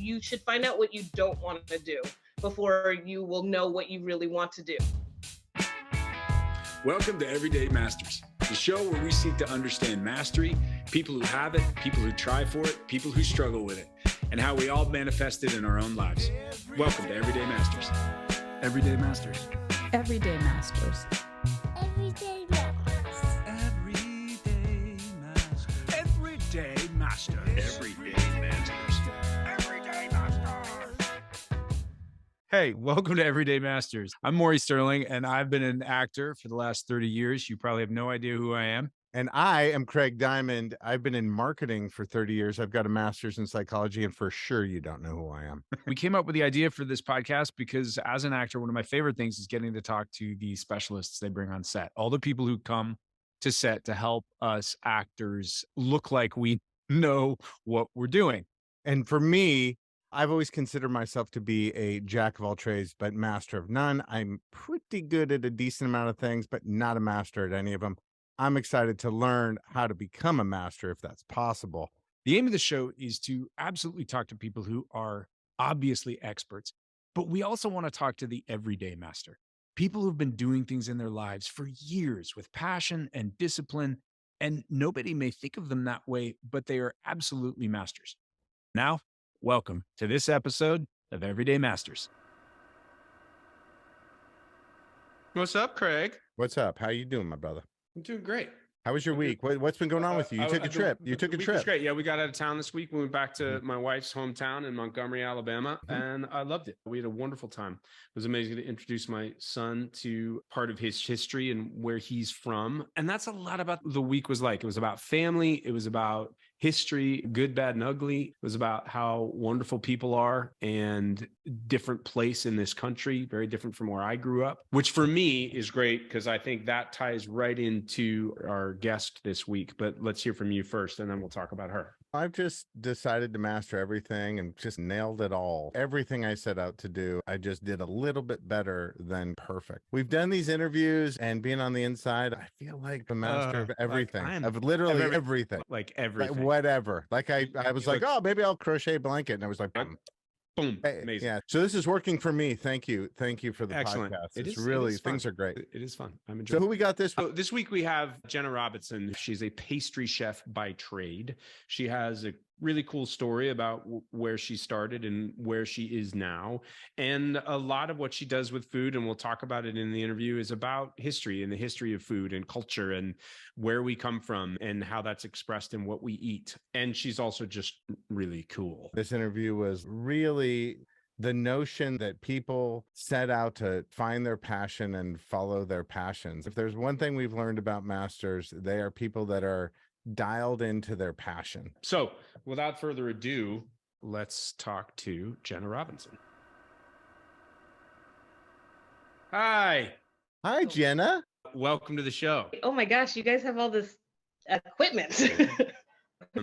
You should find out what you don't want to do before you will know what you really want to do. Welcome to Everyday Masters, the show where we seek to understand mastery, people who have it, people who try for it, people who struggle with it, and how we all manifest it in our own lives. Welcome to Everyday Masters. Everyday Masters. Everyday Masters. Everyday Masters. Everyday Masters. Everyday Masters. Everyday Masters. Everyday Masters. Hey, welcome to Everyday Masters. I'm Maury Sterling, and I've been an actor for the last 30 years. You probably have no idea who I am. And I am Craig Diamond. I've been in marketing for 30 years. I've got a master's in psychology, and for sure you don't know who I am. We came up with the idea for this podcast because as an actor, one of my favorite things is getting to talk to the specialists they bring on set. All the people who come to set to help us actors look like we know what we're doing. And for me, I've always considered myself to be a jack of all trades, but master of none. I'm pretty good at a decent amount of things, but not a master at any of them. I'm excited to learn how to become a master if that's possible. The aim of the show is to absolutely talk to people who are obviously experts, but we also want to talk to the everyday master, people who've been doing things in their lives for years with passion and discipline, and nobody may think of them that way, but they are absolutely masters. Now, welcome to this episode of Everyday Masters. What's up, Craig? What's up? How you doing, my brother? I'm doing great. How was your week? What's been going on with you? You took a trip. You took a It was trip. great. Yeah, we got out of town this week. We went back to my wife's hometown in Montgomery, Alabama, and I loved it. We had a wonderful time. It was amazing to introduce my son to part of his history and where he's from. And that's a lot about the week was like. It was about family. It was about history, good, bad, and ugly. It was about how wonderful people are and different place in this country, very different from where I grew up, which for me is great because I think that ties right into our guest this week. But let's hear from you first, and then we'll talk about her. I've just decided to master everything and just nailed it all. Everything I set out to do, I just did a little bit better than perfect. We've done these interviews and being on the inside, I feel like the master of everything, of literally everything. Like everything. Like whatever. Like I was like, oh, maybe I'll crochet a blanket. And I was like, boom. Hey, Amazing. Yeah. So this is working for me. Thank you. Thank you for the Excellent. podcast. It It's is- really, it is fun. things are great. It is fun. I'm So enjoying who we got this? So this week we have Jennah Robinson. She's a pastry chef by trade. She has a really cool story about where she started and where she is now. And a lot of what she does with food, and we'll talk about it in the interview, is about history and the history of food and culture and where we come from and how that's expressed in what we eat. And she's also just really cool. This interview was really the notion that people set out to find their passion and follow their passions. If there's one thing we've learned about masters, they are people that are dialed into their passion. So without further ado, let's talk to Jennah Robinson. Hi. Hi, Jennah. Welcome to the show. Oh my gosh, you guys have all this equipment.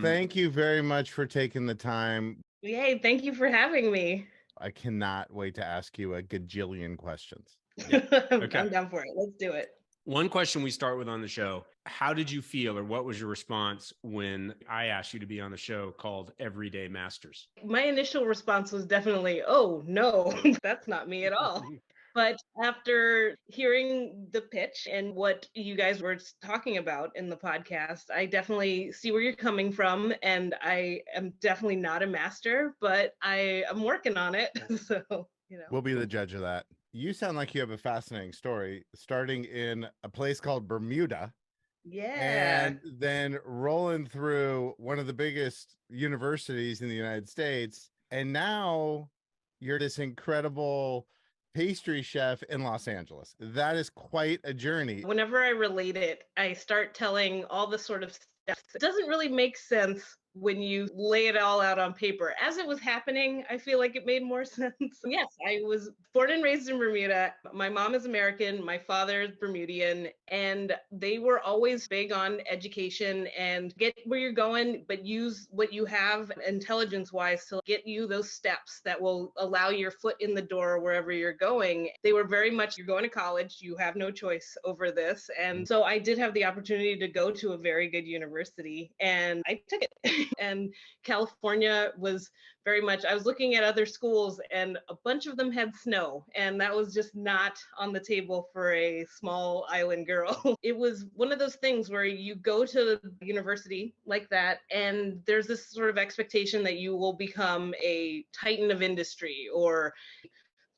Thank you very much for taking the time. Yay, thank you for having me. I cannot wait to ask you a gajillion questions. Okay. I'm down for it. Let's do it. One question we start with on the show, how did you feel or what was your response when I asked you to be on the show called Everyday Masters? My initial response was definitely, oh no, that's not me at all. But after hearing the pitch and what you guys were talking about in the podcast, I definitely see where you're coming from. And I am definitely not a master, but I am working on it. So, We'll be the judge of that. You sound like you have a fascinating story, starting in a place called Bermuda. Yeah. And then rolling through one of the biggest universities in the United States. And now you're this incredible pastry chef in Los Angeles. That is quite a journey. Whenever I relate it, I start telling all the sort of stuff. It doesn't really make sense when you lay it all out on paper. As it was happening, I feel like it made more sense. Yes, I was born and raised in Bermuda. My mom is American, my father is Bermudian, and they were always big on education and get where you're going, but use what you have intelligence-wise to get you those steps that will allow your foot in the door wherever you're going. They were very much, you're going to college, you have no choice over this. And so I did have the opportunity to go to a very good university, and I took it. And California was very much, I was looking at other schools and a bunch of them had snow, and that was just not on the table for a small island girl. It was one of those things where you go to the university like that and there's this sort of expectation that you will become a titan of industry or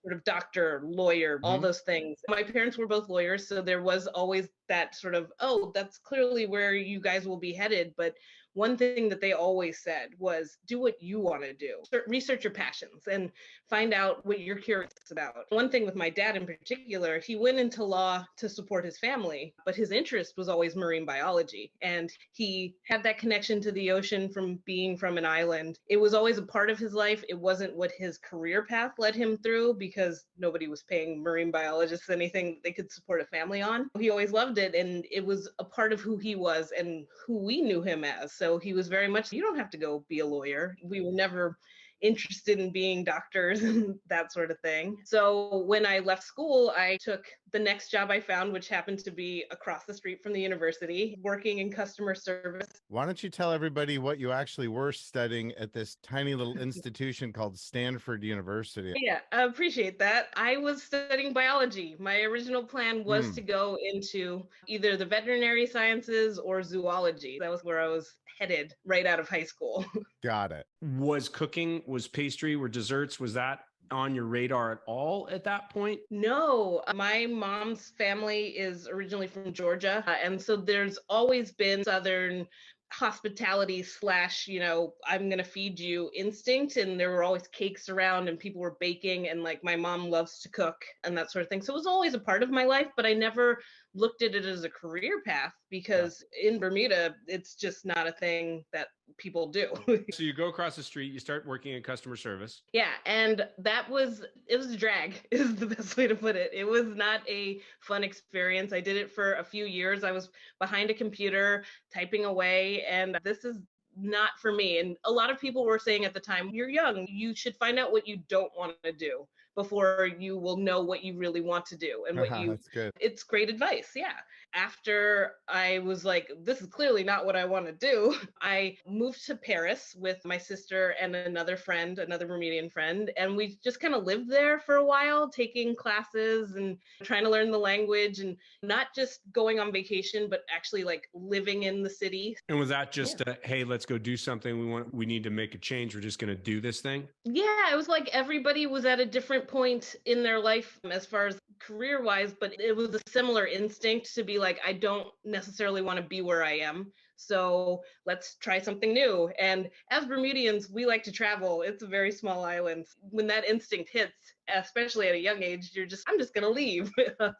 sort of doctor, lawyer, all those things. My parents were both lawyers, so there was always that sort of, oh, that's clearly where you guys will be headed. But one thing that they always said was do what you want to do. Research your passions and find out what you're curious about. One thing with my dad in particular, he went into law to support his family, but his interest was always marine biology. And he had that connection to the ocean from being from an island. It was always a part of his life. It wasn't what his career path led him through because nobody was paying marine biologists anything they could support a family on. He always loved it, and it was a part of who he was and who we knew him as. So he was very much, you don't have to go be a lawyer. We were never interested in being doctors and that sort of thing. So when I left school, I took the next job I found, which happened to be across the street from the university, working in customer service. Why don't you tell everybody what you actually were studying at this tiny little institution called Stanford University? Yeah, I appreciate that. I was studying biology. My original plan was to go into either the veterinary sciences or zoology. That was where I was headed right out of high school. Got it. Was cooking, was pastry, were desserts, was that on your radar at all at that point? No, my mom's family is originally from Georgia. And so there's always been Southern hospitality slash, I'm going to feed you instinct. And there were always cakes around and people were baking. And like my mom loves to cook and that sort of thing. So it was always a part of my life, but I never looked at it as a career path because in Bermuda, it's just not a thing that people do. So you go across the street, you start working in customer service. Yeah. And it was a drag is the best way to put it. It was not a fun experience. I did it for a few years. I was behind a computer typing away, and this is not for me. And a lot of people were saying at the time, you're young, you should find out what you don't want to do before you will know what you really want to do and what That's good. It's great advice. Yeah. After I was like, this is clearly not what I want to do, I moved to Paris with my sister and another friend, another Bermudian friend. And we just kind of lived there for a while, taking classes and trying to learn the language and not just going on vacation, but actually like living in the city. And was that just hey, let's go do something. We need to make a change. We're just going to do this thing. Yeah, it was like everybody was at a different point in their life as far as career wise, but it was a similar instinct to be like, I don't necessarily want to be where I am. So let's try something new. And as Bermudians, we like to travel. It's a very small island. When that instinct hits, especially at a young age, I'm just going to leave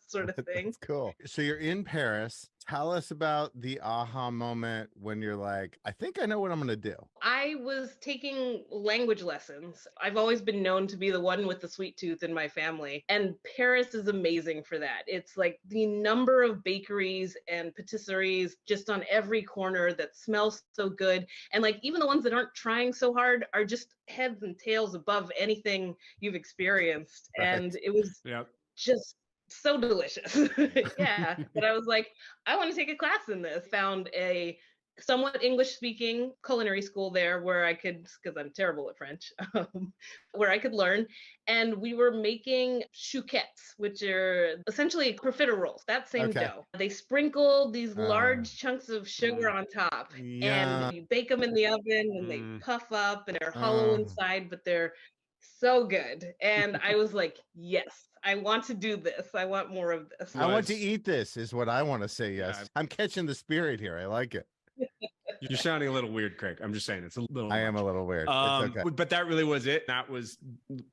sort of thing. That's cool. So you're in Paris. Tell us about the aha moment when you're like, I think I know what I'm going to do. I was taking language lessons. I've always been known to be the one with the sweet tooth in my family. And Paris is amazing for that. It's like the number of bakeries and patisseries just on every corner that smells so good. And like even the ones that aren't trying so hard are just heads and tails above anything you've experienced. Right. And it was just so delicious. Yeah. But I was like, I want to take a class in this. Found a somewhat English speaking culinary school there where I could, because I'm terrible at French, where I could learn. And we were making chouquettes, which are essentially profiteroles, that same dough. They sprinkle these large chunks of sugar on top and you bake them in the oven and they puff up and they're hollow inside, but they're so good. And I was like, yes, I want to do this. I want more of this. I want to eat this is what I want to say. Yes. Yeah. I'm catching the spirit here. I like it. You're sounding a little weird, Craig. I'm just saying it's a little. I am a little weird. It's okay. But that really was it. That was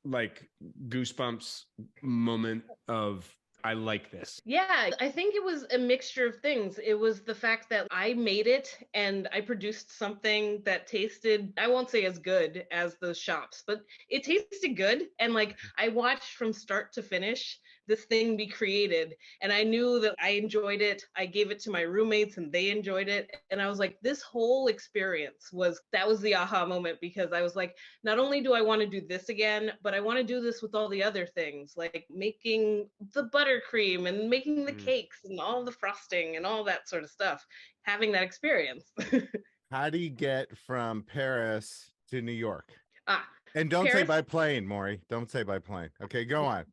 like goosebumps moment of I like this. Yeah, I think it was a mixture of things. It was the fact that I made it and I produced something that tasted, I won't say as good as those shops, but it tasted good. And like I watched from start to finish this thing be created. And I knew that I enjoyed it. I gave it to my roommates and they enjoyed it. And I was like, this whole experience was the aha moment, because I was like, not only do I want to do this again, but I want to do this with all the other things, like making the buttercream and making the cakes and all the frosting and all that sort of stuff, having that experience. How do you get from Paris to New York? Ah, And don't say Paris. by plane, Maury. Don't say by plane. Okay, go on.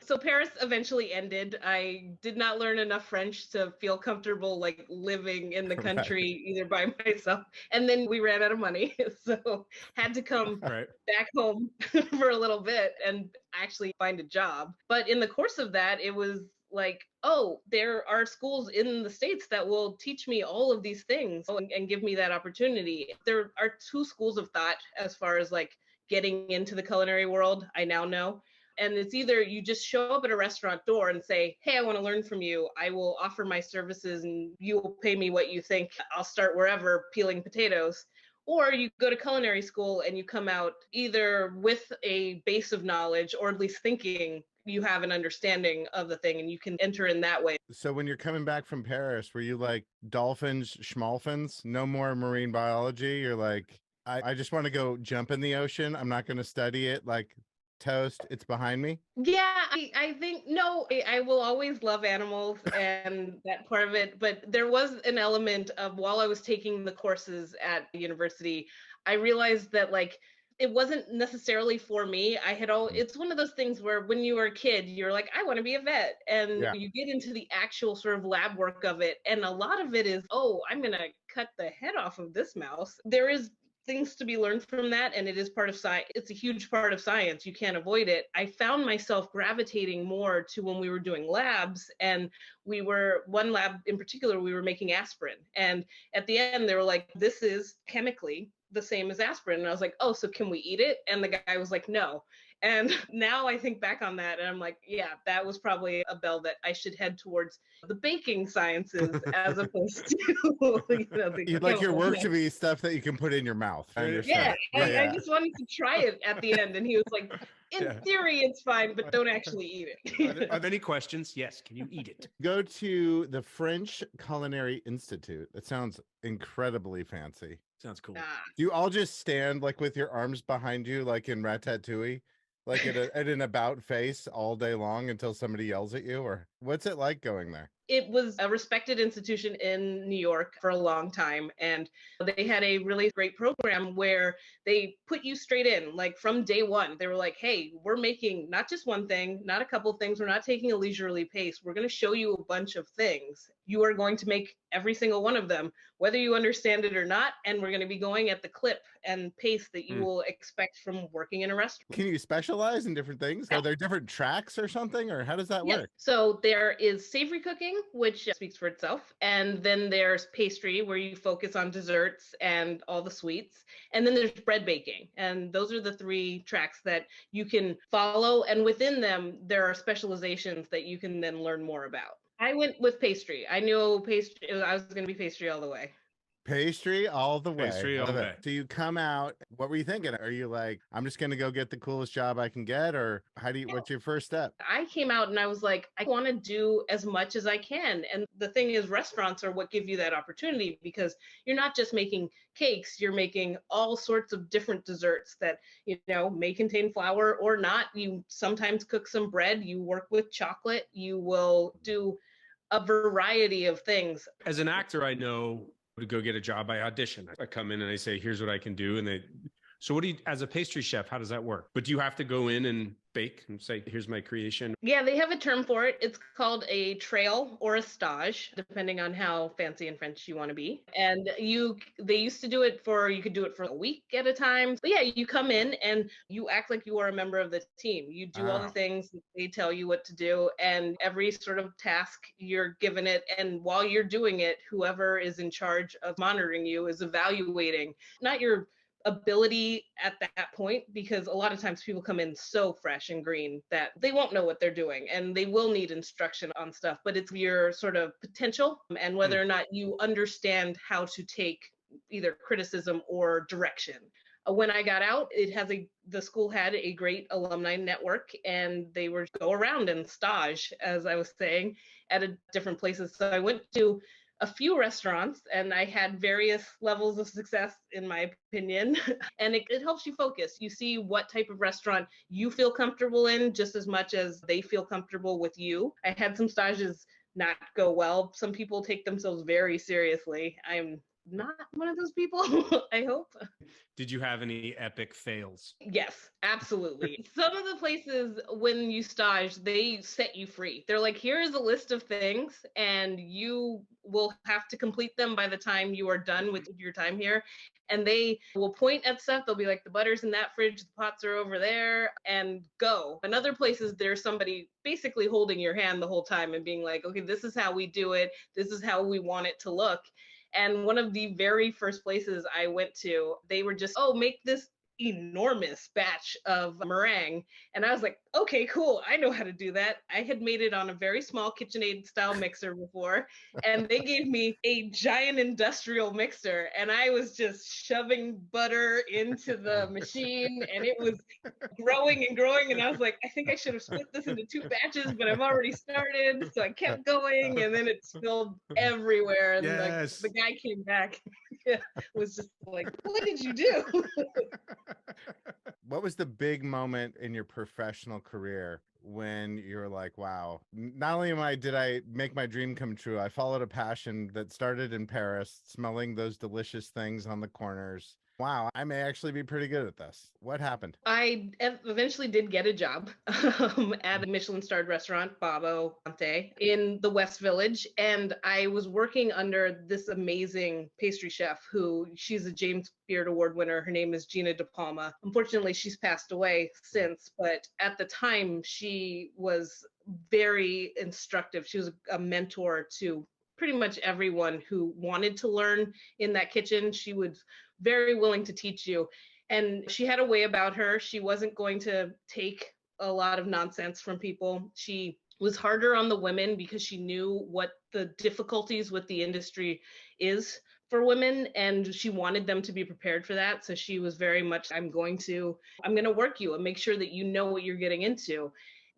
So Paris eventually ended. I did not learn enough French to feel comfortable like living in the Right. country either by myself. And then we ran out of money. So had to come Right. back home for a little bit and actually find a job. But in the course of that, it was like, oh, there are schools in the States that will teach me all of these things and give me that opportunity. There are two schools of thought as far as like getting into the culinary world, I now know. And it's either you just show up at a restaurant door and say, hey, I want to learn from you. I will offer my services and you will pay me what you think. I'll start wherever peeling potatoes. Or you go to culinary school and you come out either with a base of knowledge or at least thinking you have an understanding of the thing and you can enter in that way. So when you're coming back from Paris, were you like dolphins, schmalfins, no more marine biology? You're like, I just want to go jump in the ocean. I'm not going to study it. Like, toast, it's behind me. Yeah, I think, no, I will always love animals and that part of it. But there was an element of while I was taking the courses at the university, I realized that like, it wasn't necessarily for me. It's one of those things where when you were a kid, you're like, I want to be a vet. And Yeah. you get into the actual sort of lab work of it. And a lot of it is, oh, I'm going to cut the head off of this mouse. There is things to be learned from that, and it is part of science. It's a huge part of science. You can't avoid it. I found myself gravitating more to when we were doing labs, and one lab in particular, we were making aspirin. And at the end, they were like, this is chemically the same as aspirin. And I was like, oh, so can we eat it? And the guy was like, no. And now I think back on that and I'm like, yeah, that was probably a bell that I should head towards the baking sciences as opposed to, You'd like your work to be stuff that you can put in your mouth. I understand. I just wanted to try it at the end. And he was like, in theory, it's fine, but don't actually eat it. Are there any questions? Yes. Can you eat it? Go to the French Culinary Institute. That sounds incredibly fancy. Sounds cool. Do you all just stand like with your arms behind you, like in Ratatouille? Like at an about face all day long until somebody yells at you? Or what's it like going there? It was a respected institution in New York for a long time. And they had a really great program where they put you straight in, like from day one. They were like, hey, we're making not just one thing, not a couple things. We're not taking a leisurely pace. We're going to show you a bunch of things. You are going to make every single one of them, whether you understand it or not. And we're going to be going at the clip and pace that you will expect from working in a restaurant. Can you specialize in different things? Are there different tracks or something? Or how does that work? So there is savory cooking, which speaks for itself. And then there's pastry, where you focus on desserts and all the sweets. And then there's bread baking. And those are the three tracks that you can follow. And within them, there are specializations that you can then learn more about. I went with pastry. I knew pastry. I was going to be pastry all the way. Pastry all the way. Pastry all the way. So you come out, what were you thinking? Are you like, I'm just going to go get the coolest job I can get? Or what's your first step? I came out and I was like, I want to do as much as I can. And the thing is, restaurants are what give you that opportunity, because you're not just making cakes, you're making all sorts of different desserts that, may contain flour or not. You sometimes cook some bread, you work with chocolate, you will do a variety of things. As an actor, I know to go get a job, I audition. I come in and I say, here's what I can do. And so what do you, as a pastry chef, how does that work? But do you have to go in and bake and say, here's my creation? Yeah, they have a term for it. It's called a trail or a stage, depending on how fancy and French you want to be. And they used to do it you could do it for a week at a time. But yeah, you come in and you act like you are a member of the team. You do all the things that they tell you what to do, and every sort of task you're given it. And while you're doing it, whoever is in charge of monitoring you is evaluating, not your ability at that point, because a lot of times people come in so fresh and green that they won't know what they're doing and they will need instruction on stuff, but it's your sort of potential and whether or not you understand how to take either criticism or direction. When I got out, the school had a great alumni network, and they would go around and stage, as I was saying, at different places. So I went to a few restaurants and I had various levels of success, in my opinion. And it helps you focus. You see what type of restaurant you feel comfortable in just as much as they feel comfortable with you. I had some stages not go well. Some people take themselves very seriously. I'm not one of those people, I hope. Did you have any epic fails? Yes, absolutely. Some of the places when you stage, they set you free. They're like, here is a list of things, and you will have to complete them by the time you are done with your time here. And they will point at stuff. They'll be like, the butter's in that fridge, the pots are over there, and go. In other places, there's somebody basically holding your hand the whole time and being like, okay, this is how we do it. This is how we want it to look. And one of the very first places I went to, they were just, oh, make this enormous batch of meringue. And I was like, okay, cool. I know how to do that. I had made it on a very small KitchenAid style mixer before. And they gave me a giant industrial mixer. And I was just shoving butter into the machine. And it was growing and growing. And I was like, I think I should have split this into 2 batches, but I've already started. So I kept going. And then it spilled everywhere. And Yes. the guy came back. Was just like, what did you do? What was the big moment in your professional career when you're like, wow, not only did I make my dream come true, I followed a passion that started in Paris, smelling those delicious things on the corners. Wow, I may actually be pretty good at this. What happened? I eventually did get a job at a Michelin-starred restaurant, Babbo, in the West Village. And I was working under this amazing pastry chef she's a James Beard Award winner. Her name is Jennah Robinson. Unfortunately, she's passed away since, but at the time, she was very instructive. She was a mentor to pretty much everyone who wanted to learn in that kitchen. She was very willing to teach you. And she had a way about her. She wasn't going to take a lot of nonsense from people. She was harder on the women because she knew what the difficulties with the industry is for women, and she wanted them to be prepared for that. So she was very much, I'm going to work you and make sure that you know what you're getting into.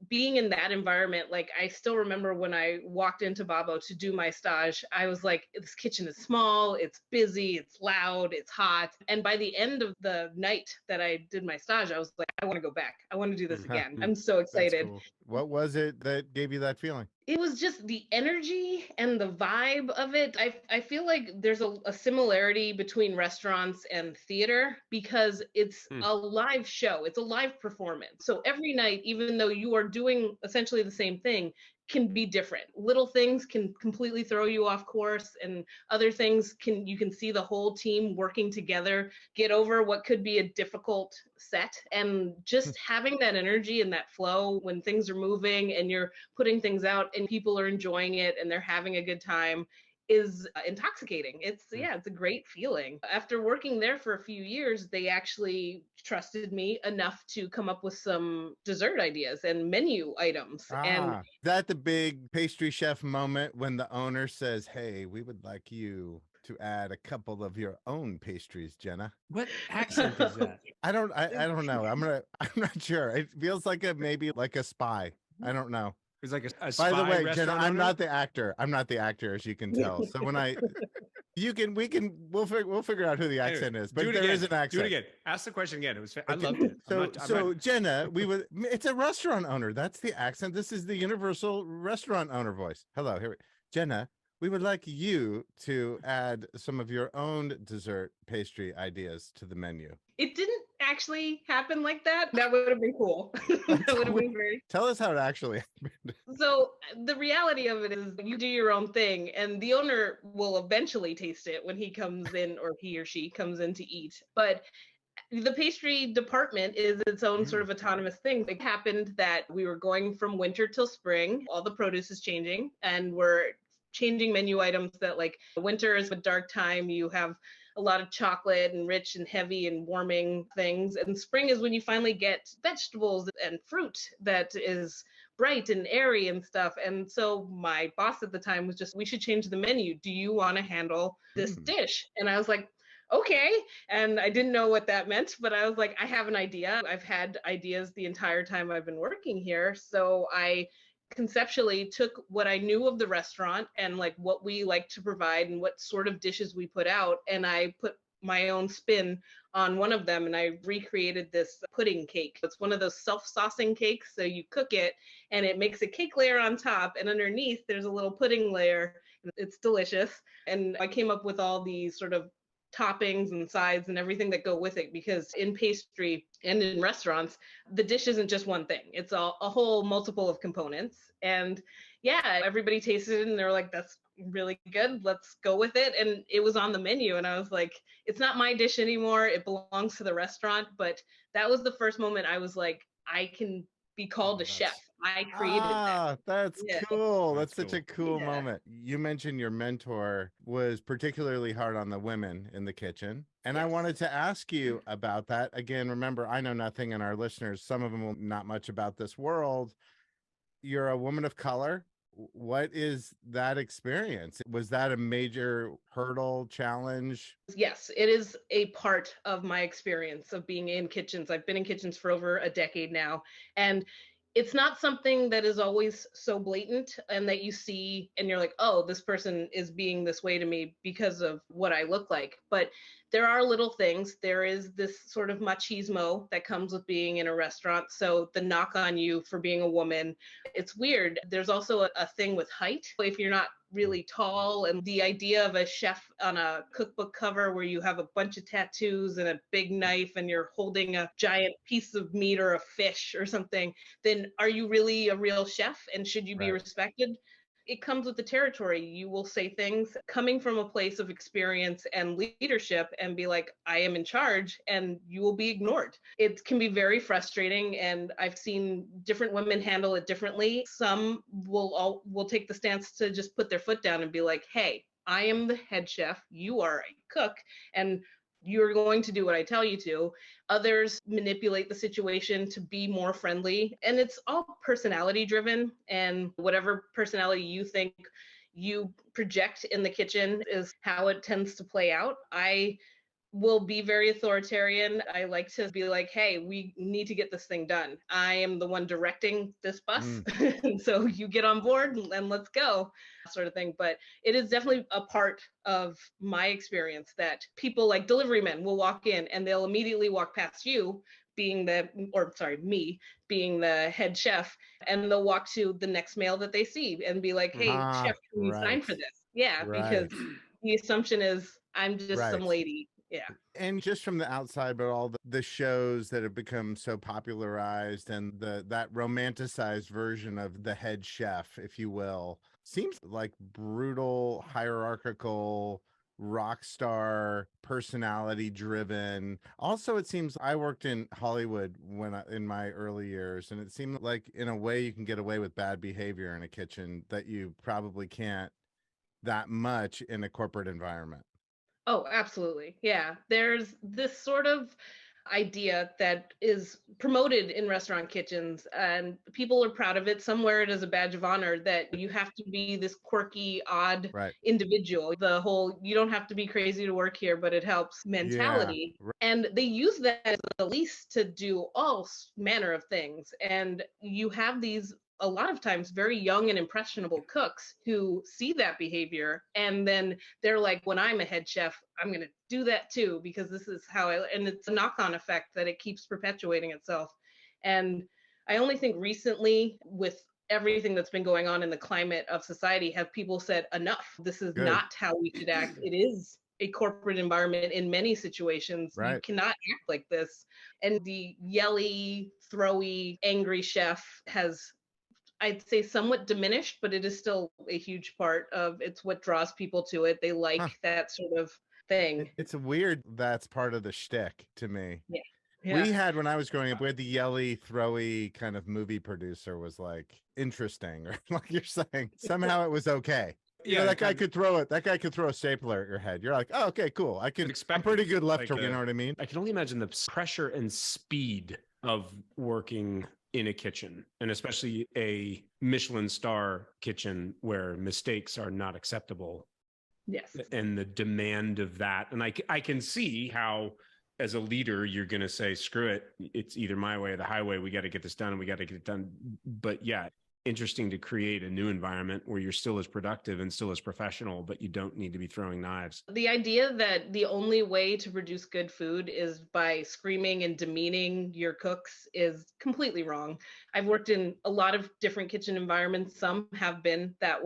Being in that environment, like I still remember when I walked into Babbo to do my stage, I was like, this kitchen is small, it's busy, it's loud, it's hot. And by the end of the night that I did my stage, I was like, I want to go back. I want to do this again. I'm so excited. Cool. What was it that gave you that feeling? It was just the energy and the vibe of it. I feel like there's a similarity between restaurants and theater because it's a live show. It's a live performance. So every night, even though you are doing essentially the same thing, can be different. Little things can completely throw you off course, and other things you can see the whole team working together, get over what could be a difficult set. And just having that energy and that flow when things are moving and you're putting things out and people are enjoying it and they're having a good time is intoxicating. It's a great feeling. After working there for a few years, they actually trusted me enough to come up with some dessert ideas and menu items. And that the big pastry chef moment when the owner says, hey, we would like you to add a couple of your own pastries, Jennah. What accent is that? I don't know. I'm not sure. It feels like maybe like a spy. I don't know. It's like a By the way, Jennah, I'm owner? not the actor. I'm not the actor, as you can tell. So when we'll figure out who the accent is. But there is an accent. Do it again. Ask the question again. I loved it. So Jennah, it's a restaurant owner. That's the accent. This is the universal restaurant owner voice. Hello, Jennah. We would like you to add some of your own dessert pastry ideas to the menu. It didn't actually happen like that. That would have been cool. That would have been very. Tell us how it actually happened. So the reality of it is you do your own thing and the owner will eventually taste it when he comes in, or he or she comes in to eat. But the pastry department is its own sort of autonomous thing. It happened that we were going from winter till spring. All the produce is changing and we're changing menu items that, like, winter is a dark time. You have a lot of chocolate and rich and heavy and warming things. And spring is when you finally get vegetables and fruit that is bright and airy and stuff. And so my boss at the time was just, we should change the menu. Do you want to handle this dish? And I was like, okay. And I didn't know what that meant, but I was like, I have an idea. I've had ideas the entire time I've been working here. So I conceptually took what I knew of the restaurant and like what we like to provide and what sort of dishes we put out. And I put my own spin on one of them and I recreated this pudding cake. It's one of those self-saucing cakes. So you cook it and it makes a cake layer on top and underneath there's a little pudding layer. It's delicious. And I came up with all these sort of toppings and sides and everything that go with it, because in pastry and in restaurants, the dish isn't just one thing. It's a whole multiple of components. And yeah, everybody tasted it and they were like, that's really good. Let's go with it. And it was on the menu. And I was like, it's not my dish anymore. It belongs to the restaurant. But that was the first moment I was like, I can be called a chef. I created that. That's Yeah. cool. That's That's such a cool Yeah. moment. You mentioned your mentor was particularly hard on the women in the kitchen. And I Yes. wanted to ask you about that. Again, remember, I know nothing, and our listeners, some of them will not much about this world. You're a woman of color. What is that experience? Was that a major hurdle, challenge? Yes, it is a part of my experience of being in kitchens. I've been in kitchens for over a decade now. And it's not something that is always so blatant and that you see and you're like, oh, this person is being this way to me because of what I look like. But there are little things. There is this sort of machismo that comes with being in a restaurant. So the knock on you for being a woman, it's weird. There's also a thing with height. If you're not really tall, and the idea of a chef on a cookbook cover where you have a bunch of tattoos and a big knife and you're holding a giant piece of meat or a fish or something, then are you really a real chef and should you be Right. respected? It comes with the territory. You will say things coming from a place of experience and leadership and be like, I am in charge, and you will be ignored. It can be very frustrating, and I've seen different women handle it differently. Some will take the stance to just put their foot down and be like, hey, I am the head chef, you are a cook, and you're going to do what I tell you to. Others manipulate the situation to be more friendly. And it's all personality driven. And whatever personality you think you project in the kitchen is how it tends to play out. I will be very authoritarian. I like to be like, hey, we need to get this thing done. I am the one directing this bus. And so you get on board and let's go, sort of thing. But it is definitely a part of my experience that people like delivery men will walk in and they'll immediately walk past you being me being the head chef, and they'll walk to the next mail that they see and be like, hey, chef, can you sign Right. for this? Yeah, because Right. the assumption is I'm just some Right. lady. Yeah. And just from the outside, but all the shows that have become so popularized and that romanticized version of the head chef, if you will, seems like brutal, hierarchical, rock star, personality driven. Also, it seems I worked in Hollywood in my early years, and it seemed like in a way you can get away with bad behavior in a kitchen that you probably can't that much in a corporate environment. Oh, absolutely. Yeah. There's this sort of idea that is promoted in restaurant kitchens, and people are proud of it. Some wear it as a badge of honor that you have to be this quirky, odd Right. individual. The whole, you don't have to be crazy to work here, but it helps Yeah. mentality. And they use that as a lease to do all manner of things. And you have these a lot of times very young and impressionable cooks who see that behavior, and then they're like, when I'm a head chef, I'm going to do that too, because this is how and it's a knock-on effect that it keeps perpetuating itself. And I only think recently, with everything that's been going on in the climate of society, have people said, enough, this is Good. not how we should act. It is a corporate environment in many situations. You Right. cannot act like this. And the yelly, throwy, angry chef has, I'd say, somewhat diminished, but it is still a huge part of it's what draws people to it. They like Huh. that sort of thing. It's weird that's part of the shtick to me. Yeah. We Yeah. had, when I was growing up, we had the yelly, throwy kind of movie producer was like interesting, or like you're saying, somehow it was okay. You know, that guy could throw it. That guy could throw a stapler at your head. You're like, oh, okay, cool. I'm pretty good left to, you know what I mean? I can only imagine the pressure and speed of working in a kitchen, and especially a Michelin star kitchen where mistakes are not acceptable. Yes. And the demand of that. And I can see how, as a leader, you're going to say, screw it. It's either my way or the highway. We got to get this done. And we got to get it done. But yeah, interesting to create a new environment where you're still as productive and still as professional, but you don't need to be throwing knives. The idea that the only way to produce good food is by screaming and demeaning your cooks is completely wrong. I've worked in a lot of different kitchen environments. Some have been that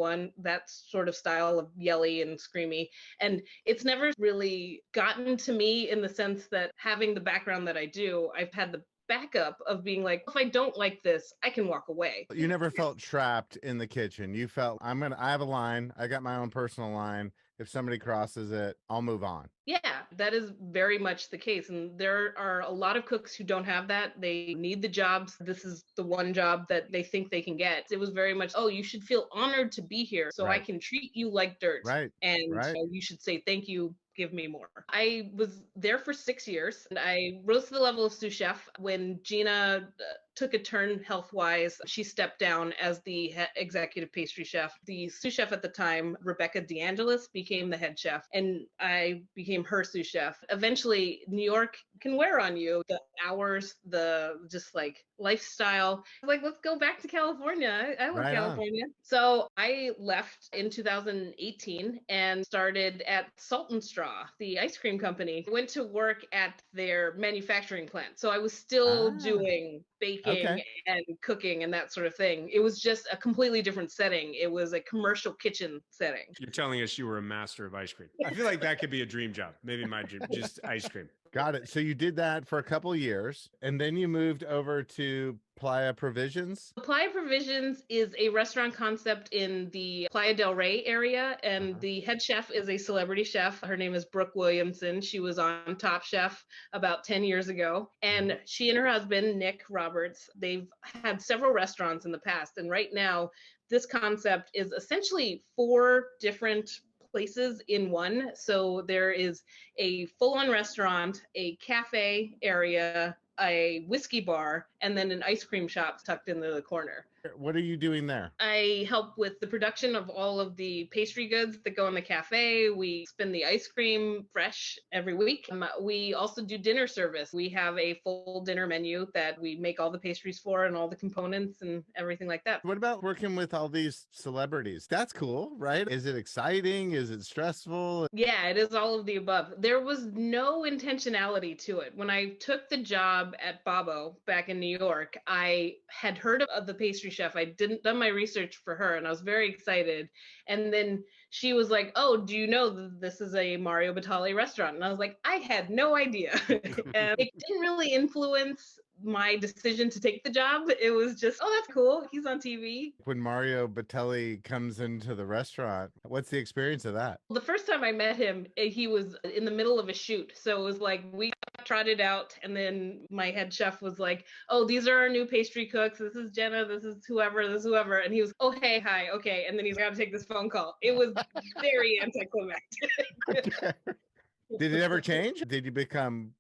sort of style of yelly and screamy. And it's never really gotten to me in the sense that having the background that I do, I've had the backup of being like, if I don't like this, I can walk away. You never felt trapped in the kitchen. You felt, I have a line. I got my own personal line. If somebody crosses it, I'll move on. Yeah, that is very much the case. And there are a lot of cooks who don't have that. They need the jobs. This is the one job that they think they can get. It was very much, oh, you should feel honored to be here so I can treat you like dirt. Right. And you should say, thank you, give me more. I was there for 6 years and I rose to the level of sous chef. When Jennah took a turn health-wise, she stepped down as the executive pastry chef. The sous chef at the time, Rebecca DeAngelis, became the head chef and I became her sous chef. Eventually, New York can wear on you the hours, the just like lifestyle. Like, let's go back to California. I love California. So I left in 2018 and started at Salt and Straw, the ice cream company. Went to work at their manufacturing plant. So I was still doing baking and cooking and that sort of thing. It was just a completely different setting. It was a commercial kitchen setting. You're telling us you were a master of ice cream. I feel like that could be a dream job. Maybe my dream, just ice cream. Got it. So you did that for a couple of years and then you moved over to Playa Provisions. Playa Provisions is a restaurant concept in the Playa del Rey area, and the head chef is a celebrity chef. Her name is Brooke Williamson. She was on Top Chef about 10 years ago, and she and her husband, Nick Roberts, they've had several restaurants in the past, and right now, this concept is essentially 4 different places in one. So there is a full-on restaurant, a cafe area, a whiskey bar, and then an ice cream shop tucked into the corner. What are you doing there? I help with the production of all of the pastry goods that go in the cafe. We spin the ice cream fresh every week. We also do dinner service. We have a full dinner menu that we make all the pastries for and all the components and everything like that. What about working with all these celebrities? That's cool, right? Is it exciting? Is it stressful? Yeah, it is all of the above. There was no intentionality to it. When I took the job at Babbo back in New York, I had heard of the pastry chef. I didn't done my research for her and I was very excited. And then she was like, oh, do you know that this is a Mario Batali restaurant? And I was like, I had no idea. And it didn't really influence my decision to take the job. It was just, oh, that's cool. He's on TV. When Mario Batali comes into the restaurant, what's the experience of that? The first time I met him, he was in the middle of a shoot. So it was like we trotted out and then my head chef was like, oh, these are our new pastry cooks. This is Jennah. This is whoever. And he was, oh, hey, hi. Okay. And then he's got to take this phone call. It was very anticlimactic. Okay. Did it ever change? Did you become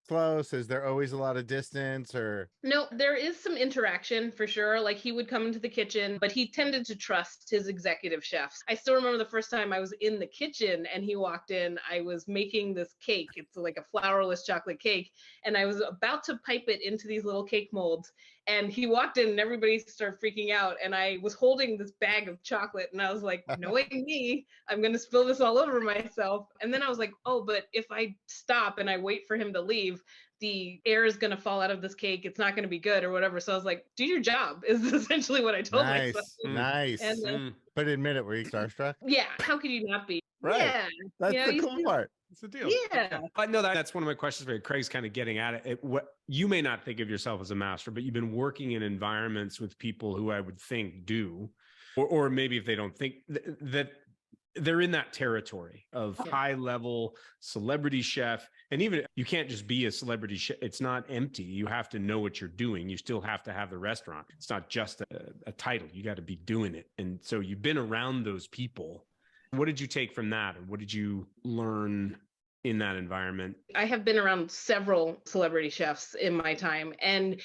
close? Is there always a lot of distance or? No, there is some interaction for sure. Like he would come into the kitchen, but he tended to trust his executive chefs. I still remember the first time I was in the kitchen and he walked in, I was making this cake. It's like a flourless chocolate cake. And I was about to pipe it into these little cake molds. And he walked in and everybody started freaking out. And I was holding this bag of chocolate and I was like, knowing me, I'm going to spill this all over myself. And then I was like, oh, but if I stop and I wait for him to leave, the air is going to fall out of this cake. It's not going to be good or whatever. So I was like, do your job is essentially what I told myself. Nice. And but admit it, were you starstruck? Yeah. How could you not be? Right. Yeah. That's the cool part. It's a deal. Yeah. I know that's one of my questions for Craig's kind of getting at it. What you may not think of yourself as a master, but you've been working in environments with people who I would think do, or maybe if they don't think that they're in that territory of high level celebrity chef. And even you can't just be a celebrity chef. It's not empty. You have to know what you're doing. You still have to have the restaurant. It's not just a title. You got to be doing it. And so you've been around those people. What did you take from that? And what did you learn in that environment? I have been around several celebrity chefs in my time. And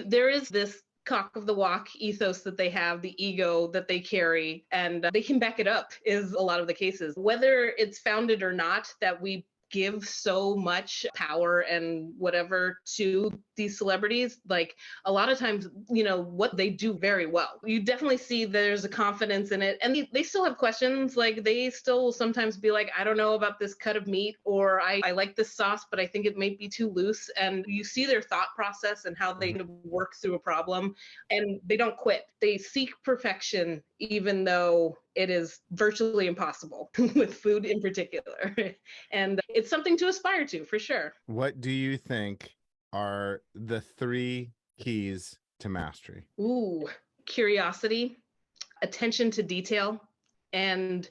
there is this cock of the walk ethos that they have, the ego that they carry, and they can back it up is a lot of the cases. Whether it's founded or not, that we give so much power and whatever to these celebrities. Like a lot of times, what they do very well. You definitely see there's a confidence in it. And they still have questions. Like they still will sometimes be like, I don't know about this cut of meat, or I like this sauce, but I think it might be too loose. And you see their thought process and how they work through a problem, and they don't quit. They seek perfection, even though it is virtually impossible with food in particular. And it's something to aspire to, for sure. What do you think are the 3 keys to mastery? Ooh, curiosity, attention to detail, and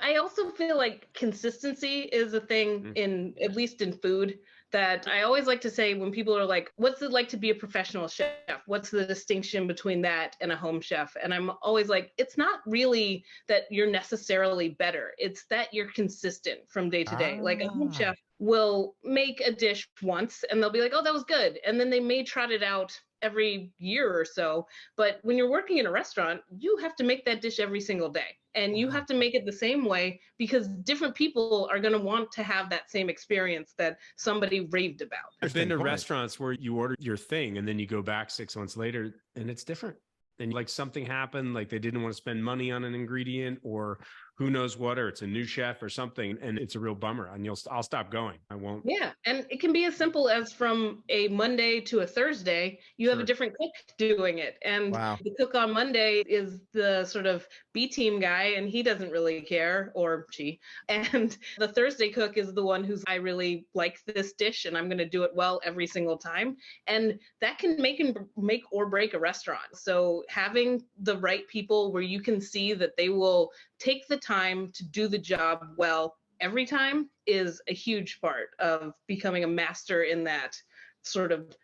I also feel like consistency is a thing in, at least in food, that I always like to say when people are like, what's it like to be a professional chef? What's the distinction between that and a home chef? And I'm always like, it's not really that you're necessarily better. It's that you're consistent from day to day. Like a home chef will make a dish once and they'll be like, oh, that was good. And then they may trot it out every year or so. But when you're working in a restaurant, you have to make that dish every single day. And you have to make it the same way, because different people are going to want to have that same experience that somebody raved about. I've been to restaurants where you order your thing and then you go back 6 months later and it's different. And like something happened, like they didn't want to spend money on an ingredient, or who knows what, or it's a new chef or something, and it's a real bummer. And I'll stop going. I won't. Yeah, and it can be as simple as from a Monday to a Thursday, you have a different cook doing it. And the cook on Monday is the sort of B team guy, and he doesn't really care, or she. And the Thursday cook is the one who's, I really like this dish and I'm going to do it well every single time. And that can make or break a restaurant. So having the right people where you can see that they will take the time to do the job well every time is a huge part of becoming a master in that sort of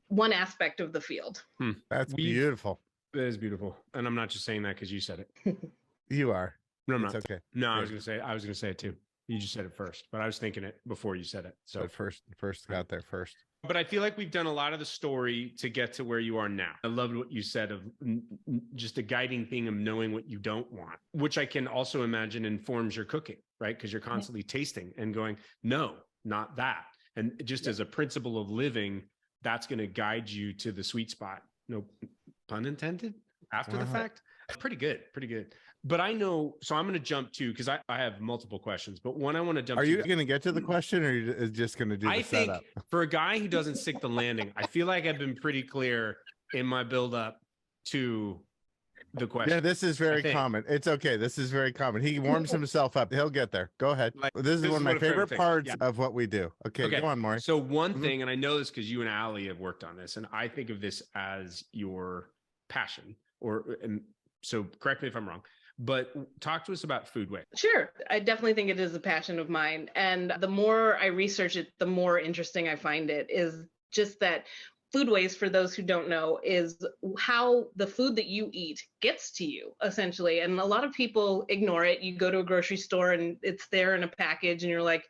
one aspect of the field. That's beautiful. That is beautiful. And I'm not just saying that because you said it. You are. No, I'm it's not. Okay. No, I was going to say it too. You just said it first, but I was thinking it before you said it. So first got there first. But I feel like we've done a lot of the story to get to where you are now. I loved what you said of just a guiding thing of knowing what you don't want, which I can also imagine informs your cooking, right? Because you're constantly tasting and going, no, not that. And just as a principle of living, that's going to guide you to the sweet spot. No pun intended after the fact. Pretty good. But I know, so I'm going to jump to, because I have multiple questions, but one I want to jump to. Are you going to get to the question, or are you just going to do the setup? I think for a guy who doesn't stick the landing, I feel like I've been pretty clear in my build up to the question. Yeah, this is very common. It's okay. This is very common. He warms himself up. He'll get there. Go ahead. This is one of my favorite parts of what we do. Okay, go on, Maury. So one thing, and I know this because you and Allie have worked on this, and I think of this as your passion, and so correct me if I'm wrong, but talk to us about food waste. Sure. I definitely think it is a passion of mine. And the more I research it, the more interesting I find it. Is just that food waste, for those who don't know, is how the food that you eat gets to you, essentially. And a lot of people ignore it. You go to a grocery store and it's there in a package and you're like,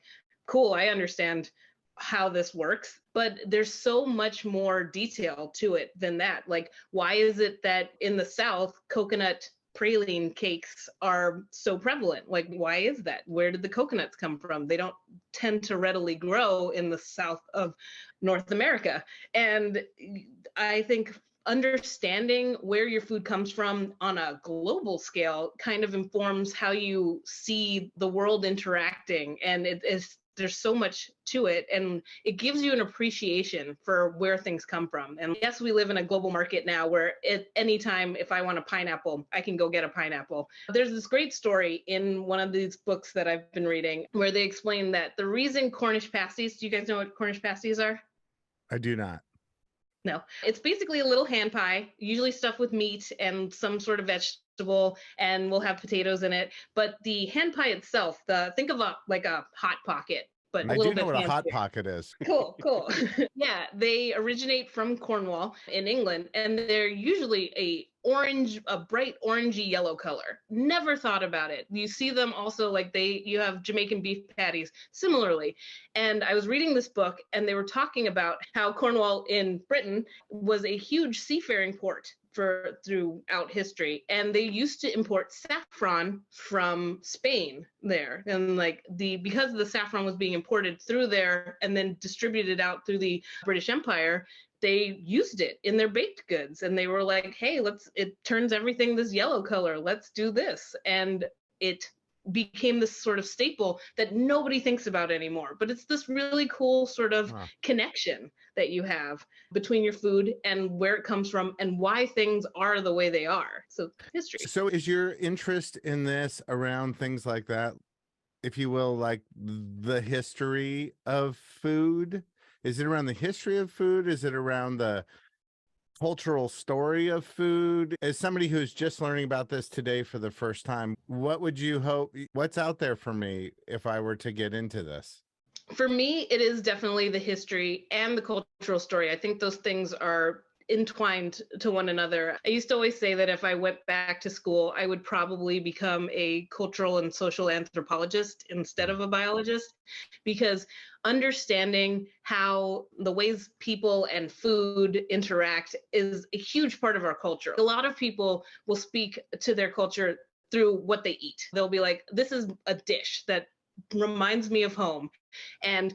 cool, I understand how this works, but there's so much more detail to it than that. Like, why is it that in the South, coconut praline cakes are so prevalent? Like, why is that? Where did the coconuts come from? They don't tend to readily grow in the south of North America. And I think understanding where your food comes from on a global scale kind of informs how you see the world interacting. And there's so much to it, and it gives you an appreciation for where things come from. And yes, we live in a global market now where at any time, if I want a pineapple, I can go get a pineapple. There's this great story in one of these books that I've been reading where they explain that the reason Cornish pasties, do you guys know what Cornish pasties are? I do not. No, it's basically a little hand pie, usually stuffed with meat and some sort of vegetable, and we'll have potatoes in it. But the hand pie itself, think of like a hot pocket, but a I little do know bit what a hot fancier. pocket is. Cool. Yeah, they originate from Cornwall in England, and they're usually a bright orangey yellow color. Never thought about it. You see them also like you have Jamaican beef patties similarly. And I was reading this book and they were talking about how Cornwall in Britain was a huge seafaring port throughout history, and they used to import saffron from Spain there, and like because the saffron was being imported through there and then distributed out through the British Empire, they used it in their baked goods, and they were like, hey, it turns everything this yellow color, let's do this. And it became this sort of staple that nobody thinks about anymore. But it's this really cool sort of connection that you have between your food and where it comes from and why things are the way they are. So history. So is your interest in this around things like that, if you will, like the history of food? Is it around the history of food? Is it around the cultural story of food? As somebody who's just learning about this today for the first time, what would you hope, what's out there for me if I were to get into this? For me, it is definitely the history and the cultural story. I think those things are entwined to one another. I used to always say that if I went back to school, I would probably become a cultural and social anthropologist instead of a biologist, because understanding how the ways people and food interact is a huge part of our culture. A lot of people will speak to their culture through what they eat. They'll be like, this is a dish that reminds me of home. And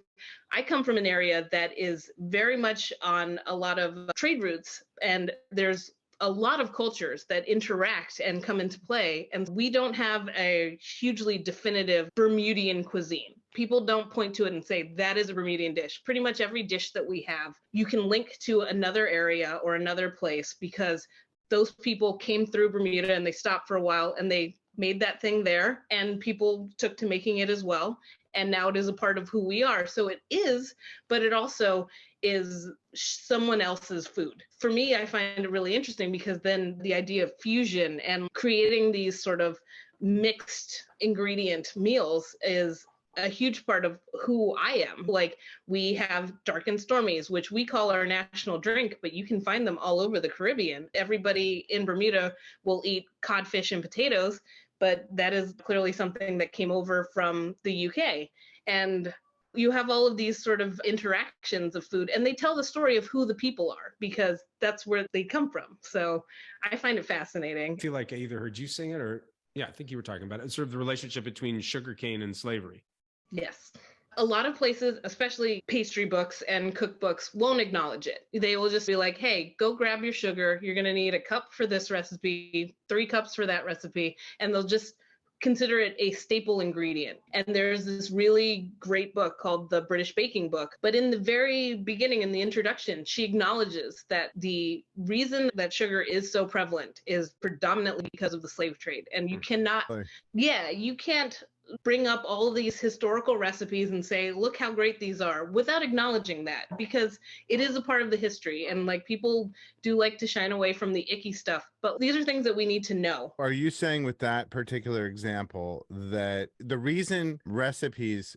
I come from an area that is very much on a lot of trade routes, and there's a lot of cultures that interact and come into play. And we don't have a hugely definitive Bermudian cuisine. People don't point to it and say, that is a Bermudian dish. Pretty much every dish that we have, you can link to another area or another place because those people came through Bermuda and they stopped for a while and they made that thing there, and people took to making it as well. And now it is a part of who we are. So it is, but it also is someone else's food. For me, I find it really interesting because then the idea of fusion and creating these sort of mixed ingredient meals is a huge part of who I am. Like, we have dark and stormies, which we call our national drink, but you can find them all over the Caribbean. Everybody in Bermuda will eat codfish and potatoes, but that is clearly something that came over from the UK. And you have all of these sort of interactions of food, and they tell the story of who the people are because that's where they come from. So I find it fascinating. I feel like I either heard you sing it or, yeah, I think you were talking about it. It's sort of the relationship between sugarcane and slavery. Yes. A lot of places, especially pastry books and cookbooks, won't acknowledge it. They will just be like, hey, go grab your sugar. You're going to need a cup for this recipe, 3 cups for that recipe. And they'll just consider it a staple ingredient. And there's this really great book called The British Baking Book. But in the very beginning, in the introduction, she acknowledges that the reason that sugar is so prevalent is predominantly because of the slave trade. And you cannot, you can't bring up all of these historical recipes and say, look how great these are, without acknowledging that, because it is a part of the history. And like, people do like to shine away from the icky stuff, but these are things that we need to know. Are you saying with that particular example that the reason recipes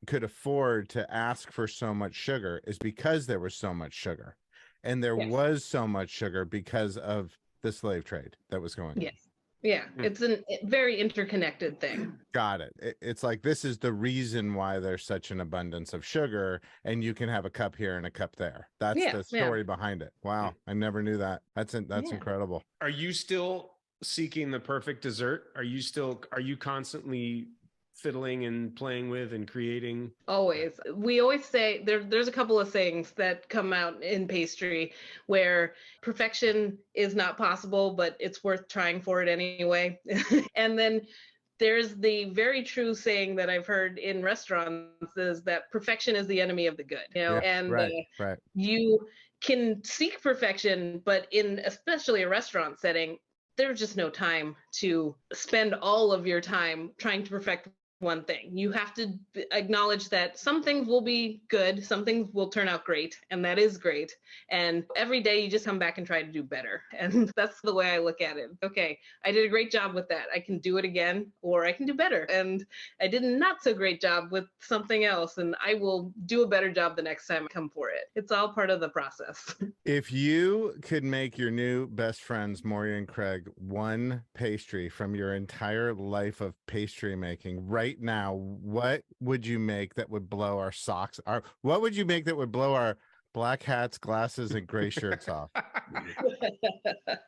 could afford to ask for so much sugar is because there was so much sugar, and there was so much sugar because of the slave trade that was going on? Yes. Yeah, it's a very interconnected thing. Got it. It's like, this is the reason why there's such an abundance of sugar, and you can have a cup here and a cup there. That's the story behind it. Wow, I never knew that. That's incredible. Are you still seeking the perfect dessert? Are you constantly fiddling and playing with and creating? Always. We always say there's a couple of things that come out in pastry where perfection is not possible, but it's worth trying for it anyway. And then there's the very true saying that I've heard in restaurants is that perfection is the enemy of the good. You know, right. You can seek perfection, but in especially a restaurant setting, there's just no time to spend all of your time trying to perfect one thing. You have to acknowledge that some things will be good, some things will turn out great, and that is great. And every day you just come back and try to do better. And that's the way I look at it. Okay, I did a great job with that. I can do it again, or I can do better. And I did a not so great job with something else, and I will do a better job the next time I come for it. It's all part of the process. If you could make your new best friends, Maury and Craig, one pastry from your entire life of pastry making right now, what would you make that would blow our socks? What would you make that would blow our Black hats, glasses, and gray shirts off.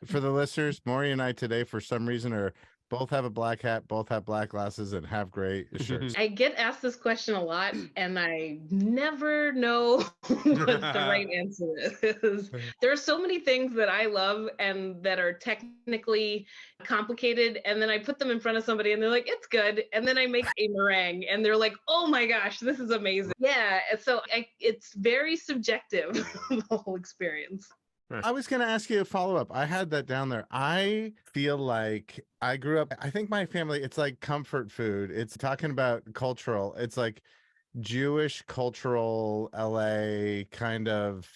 For the listeners, Maury and I today, for some reason, both have a black hat, both have black glasses, and have gray shirts. I get asked this question a lot, and I never know what the right answer is. There are so many things that I love and that are technically complicated, and then I put them in front of somebody and they're like, it's good. And then I make a meringue and they're like, oh my gosh, this is amazing. Yeah, so it's very subjective, the whole experience. I was going to ask you a follow-up. I had that down there. I feel like I grew up, I think my family, it's like comfort food. It's talking about cultural. It's like Jewish cultural LA kind of,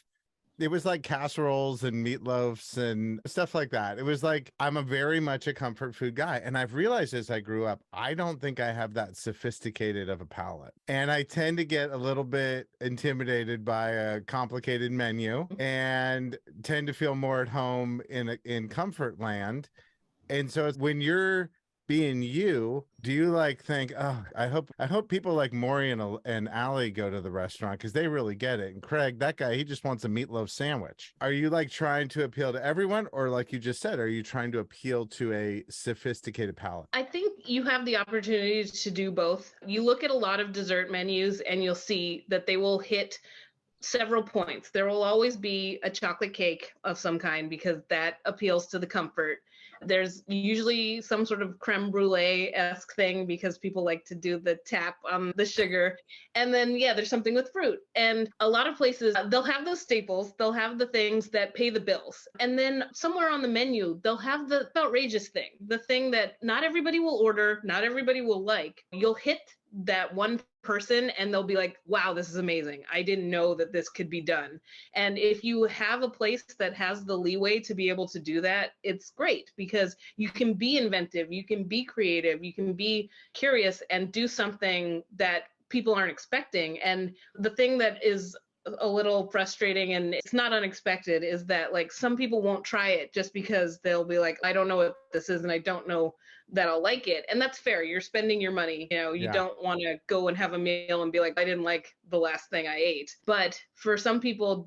it was like casseroles and meatloafs and stuff like that. It was like, I'm a very much a comfort food guy. And I've realized as I grew up, I don't think I have that sophisticated of a palate. And I tend to get a little bit intimidated by a complicated menu and tend to feel more at home in comfort land. And so when you're being you, do you like think, oh, I hope people like Maury and Allie go to the restaurant because they really get it. And Craig, that guy, he just wants a meatloaf sandwich. Are you like trying to appeal to everyone, or like you just said, are you trying to appeal to a sophisticated palate? I think you have the opportunity to do both. You look at a lot of dessert menus and you'll see that they will hit several points. There will always be a chocolate cake of some kind because that appeals to the comfort. There's usually some sort of creme brulee-esque thing because people like to do the tap on the sugar. And then, yeah, there's something with fruit. And a lot of places, they'll have those staples. They'll have the things that pay the bills. And then somewhere on the menu, they'll have the outrageous thing, the thing that not everybody will order, not everybody will like. You'll hit that one person and they'll be like, wow, this is amazing. I didn't know that this could be done. And if you have a place that has the leeway to be able to do that, it's great because you can be inventive, you can be creative, you can be curious and do something that people aren't expecting. And the thing that is a little frustrating and it's not unexpected is that like some people won't try it just because they'll be like, I don't know what this is and I don't know that I'll like it. And that's fair. You're spending your money. You don't want to go and have a meal and be like, I didn't like the last thing I ate. But for some people,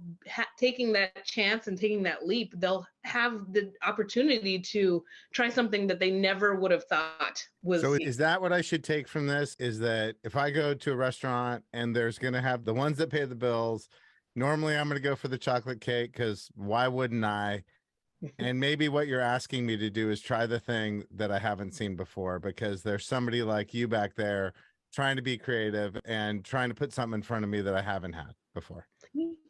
taking that chance and taking that leap, they'll have the opportunity to try something that they never would have thought was. So is that what I should take from this? Is that if I go to a restaurant and there's going to have the ones that pay the bills, normally I'm going to go for the chocolate cake because why wouldn't I? And maybe what you're asking me to do is try the thing that I haven't seen before because there's somebody like you back there trying to be creative and trying to put something in front of me that I haven't had before.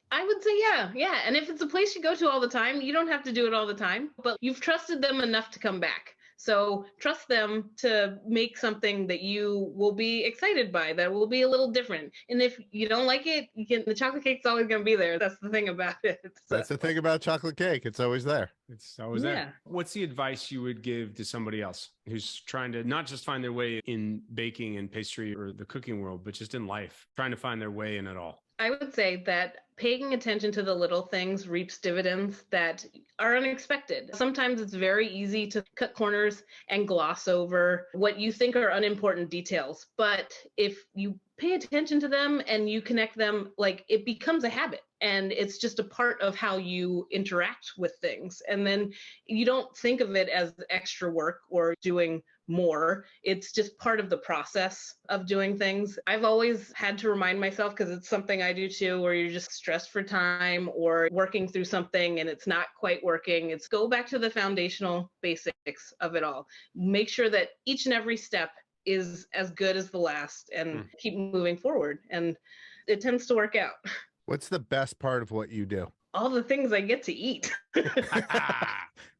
I would say, yeah. And if it's a place you go to all the time, you don't have to do it all the time, but you've trusted them enough to come back. So trust them to make something that you will be excited by, that will be a little different. And if you don't like it, the chocolate cake's always going to be there. That's the thing about it. That's the thing about chocolate cake. It's always there. It's always there. What's the advice you would give to somebody else who's trying to not just find their way in baking and pastry or the cooking world, but just in life, trying to find their way in it all? I would say that paying attention to the little things reaps dividends that are unexpected. Sometimes it's very easy to cut corners and gloss over what you think are unimportant details. But if you pay attention to them and you connect them, like it becomes a habit. And it's just a part of how you interact with things. And then you don't think of it as extra work or doing more. It's just part of the process of doing things. I've always had to remind myself, because it's something I do too, where you're just stressed for time or working through something and it's not quite working. It's go back to the foundational basics of it all. Make sure that each and every step is as good as the last and keep moving forward. And it tends to work out. What's the best part of what you do? All the things I get to eat.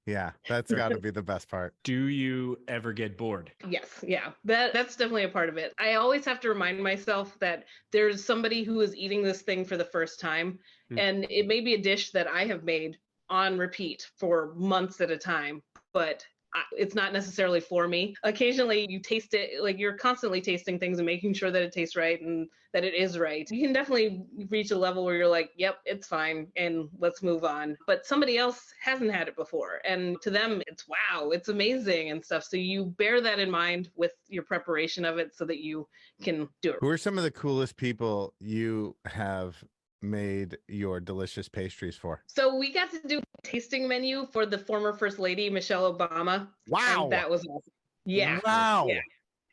Yeah, that's got to be the best part. Do you ever get bored? Yes, yeah, that's definitely a part of it. I always have to remind myself that there's somebody who is eating this thing for the first time, and it may be a dish that I have made on repeat for months at a time, but it's not necessarily for me. Occasionally you taste it, like you're constantly tasting things and making sure that it tastes right and that it is right. You can definitely reach a level where you're like, yep, it's fine and let's move on. But somebody else hasn't had it before. And to them, it's wow, it's amazing and stuff. So you bear that in mind with your preparation of it so that you can do it. Who are some of the coolest people you have made your delicious pastries for? So we got to do a tasting menu for the former First Lady, Michelle Obama. Wow. And that was awesome. Yeah. Wow. Yeah.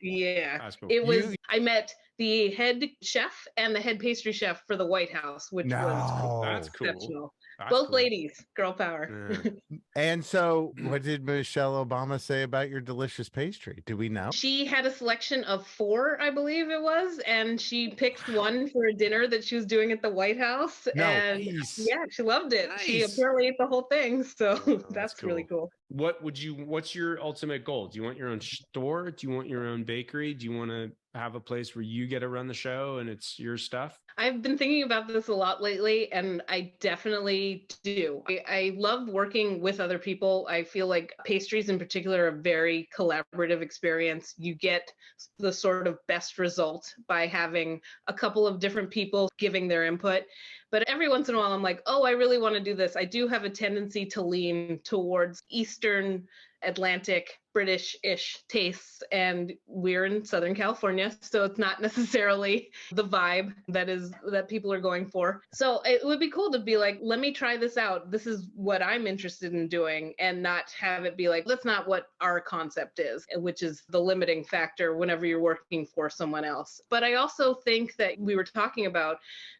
Yeah. That's cool. It was, I met the head chef and the head pastry chef for the White House, which was That's cool. exceptional. That's Both cool. ladies, girl power. Yeah. And so what did Michelle Obama say about your delicious pastry? Do we know? She had a selection of 4, I believe it was, and she picked one for a dinner that she was doing at the White House. And yeah, she loved it. She apparently ate the whole thing. So that's really cool. What's your ultimate goal? Do you want your own store? Do you want your own bakery? Do you want to have a place where you get to run the show and it's your stuff? I've been thinking about this a lot lately, and I definitely do. I love working with other people. I feel like pastries in particular are a very collaborative experience. You get the sort of best result by having a couple of different people giving their input. But every once in a while, I'm like, oh, I really want to do this. I do have a tendency to lean towards Eastern Atlantic, British-ish tastes, and we're in Southern California, so it's not necessarily the vibe that people are going for. So it would be cool to be like, let me try this out. This is what I'm interested in doing, and not have it be like, that's not what our concept is, which is the limiting factor whenever you're working for someone else. But I also think that we were talking about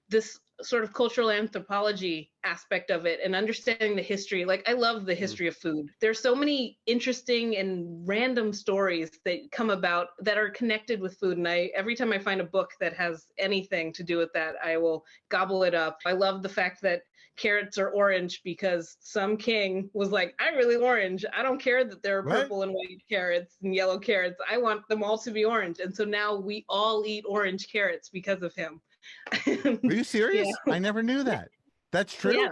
this sort of cultural anthropology aspect of it and understanding the history. Like, I love the history of food. There's so many interesting and random stories that come about that are connected with food. And every time I find a book that has anything to do with that, I will gobble it up. I love the fact that carrots are orange because some king was like, I really orange. I don't care that there are purple and white carrots and yellow carrots. I want them all to be orange. And so now we all eat orange carrots because of him. Are you serious? Yeah. I never knew that. That's true. Yeah.